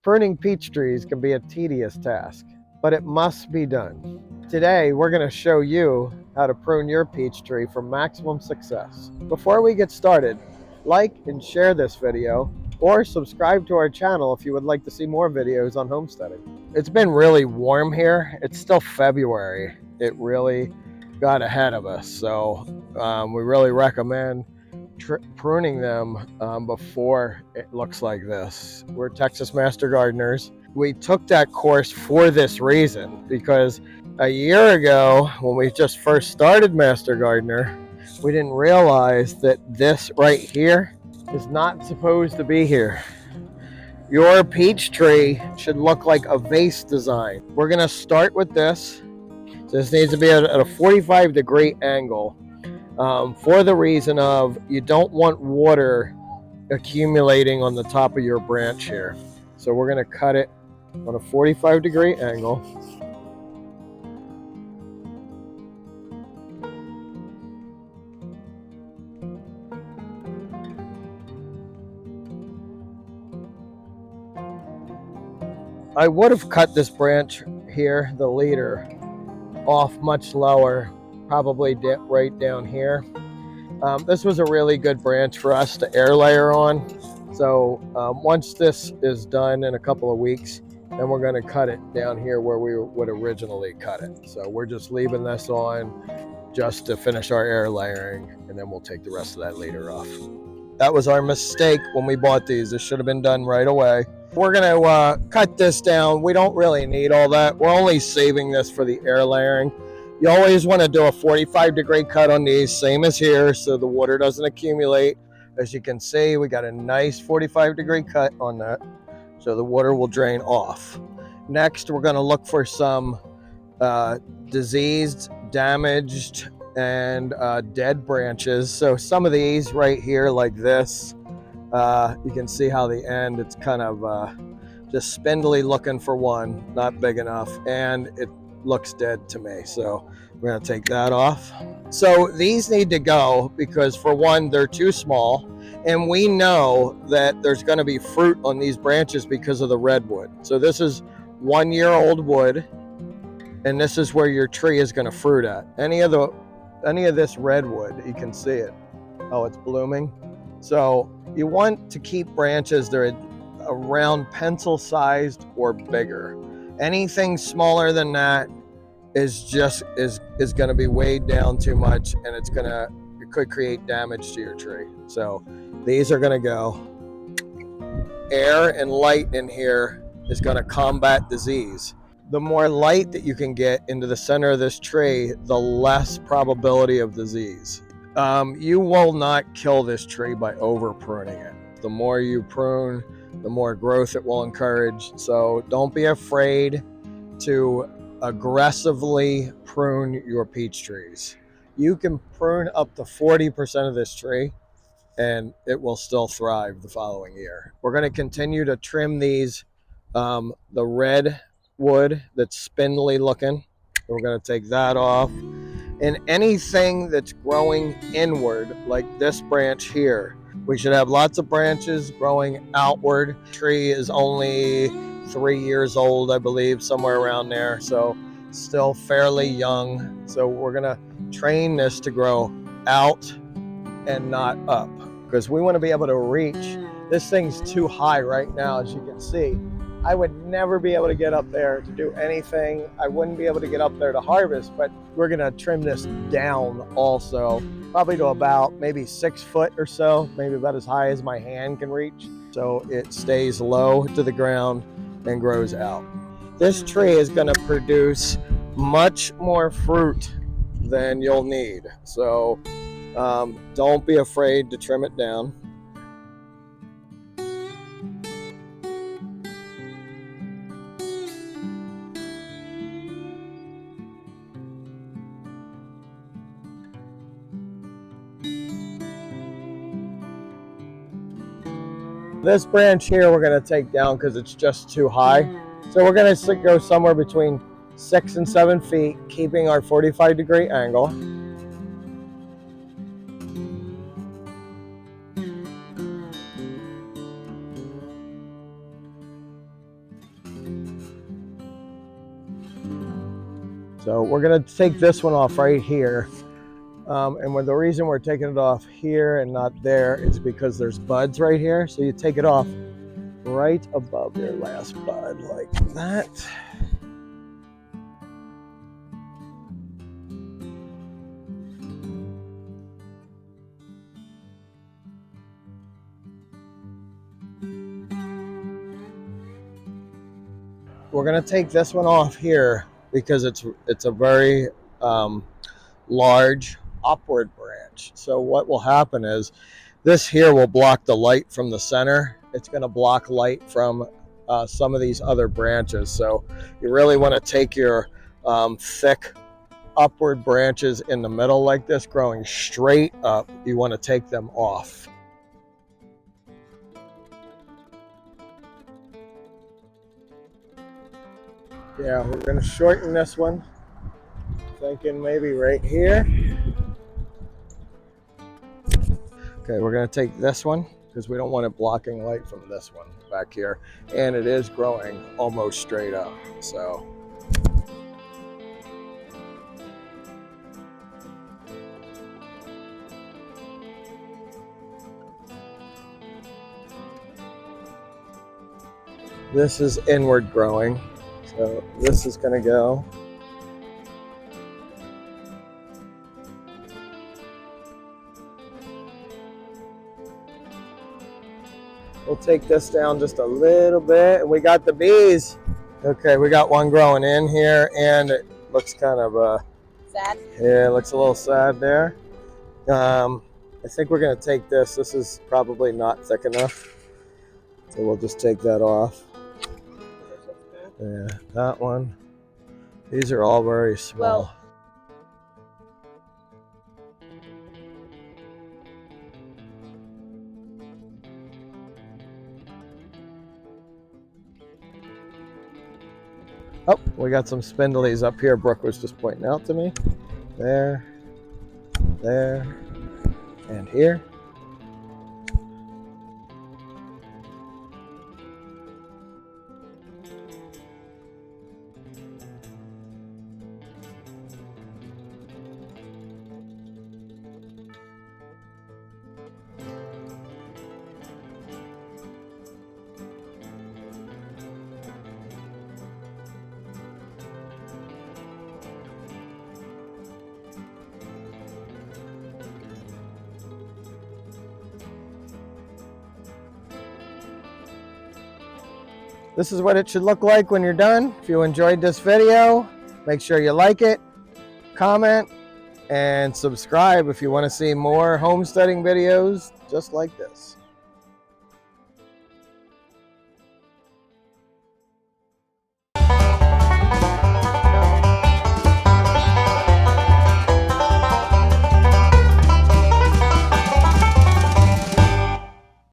Pruning peach trees can be a tedious task, but it must be done. Today, we're going to show you how to prune your peach tree for maximum success. Before we get started, like and share this video, or subscribe to our channel if you would like to see more videos on homesteading. It's been really warm here. It's still February. It really got ahead of us, so we really recommend pruning them before it looks like this. We're Texas Master Gardeners. We took that course for this reason, because a year ago when we just first started Master Gardener, we didn't realize that this right here is not supposed to be here. Your peach tree should look like a vase design. We're going to start with this. So this needs to be at a 45-degree angle. For the reason of you don't want water accumulating on the top of your branch here. So we're going to cut it on a 45-degree angle. I would have cut this branch here, the leader, off much lower, probably right down here. This was a really good branch for us to air layer on. So once this is done in a couple of weeks, then we're going to cut it down here where we would originally cut it. So we're just leaving this on just to finish our air layering, and then we'll take the rest of that leader off. That was our mistake when we bought these. This should have been done right away. We're going to cut this down. We don't really need all that. We're only saving this for the air layering. You always want to do a 45-degree cut on these, same as here, so the water doesn't accumulate. As you can see, we got a nice 45-degree cut on that, so the water will drain off. Next, we're going to look for some diseased, damaged, and dead branches. So some of these right here, like this, you can see how the end, it's kind of just spindly looking for one, not big enough, and it looks dead to me. So we're going to take that off. So these need to go because, for one, they're too small, and we know that there's going to be fruit on these branches because of the redwood. So this is 1-year-old wood, and this is where your tree is going to fruit at. Any of this redwood, you can see it. Oh, it's blooming. So you want to keep branches that are around pencil sized or bigger. Anything smaller than that is going to be weighed down too much, and it could create damage to your tree. So these are going to go. Air and light in here is going to combat disease. The more light that you can get into the center of this tree, the less probability of disease. You will not kill this tree by over pruning it. The more you prune, the more growth it will encourage. So don't be afraid to aggressively prune your peach trees. You can prune up to 40% of this tree, and it will still thrive the following year. We're going to continue to trim these, the red wood that's spindly looking. We're going to take that off. And anything that's growing inward, like this branch here, we should have lots of branches growing outward. The tree is only 3 years old, I believe, somewhere around there. So still fairly young. So we're going to train this to grow out and not up, because we want to be able to reach. This thing's too high right now, as you can see. I would never be able to get up there to do anything. I wouldn't be able to get up there to harvest, but we're going to trim this down also, probably to about maybe 6 foot or so, maybe about as high as my hand can reach. So it stays low to the ground and grows out. This tree is going to produce much more fruit than you'll need. So don't be afraid to trim it down. This branch here we're going to take down because it's just too high. So we're going to go somewhere between 6 and 7 feet, keeping our 45-degree angle. So we're gonna take this one off right here. And the reason we're taking it off here and not there is because there's buds right here. So you take it off right above your last bud like that. We're gonna take this one off here because it's a very large upward branch. So what will happen is this here will block the light from the center. It's going to block light from some of these other branches. So you really want to take your thick upward branches in the middle like this, growing straight up. You want to take them off. Yeah, we're going to shorten this one. Thinking maybe right here. Okay, we're going to take this one because we don't want it blocking light from this one back here. And it is growing almost straight up. So this is inward growing. So this is going to go. We'll take this down just a little bit. We got the bees. Okay, we got one growing in here, and it looks kind of sad. Yeah, it looks a little sad there. I think we're gonna take this. This is probably not thick enough, so we'll just take that off. Yeah, that one. These are all very small. Well, oh, we got some spindlies up here. Brooke was just pointing out to me. There, and here. This is what it should look like when you're done. If you enjoyed this video, make sure you like it, comment, and subscribe if you want to see more homesteading videos just like this.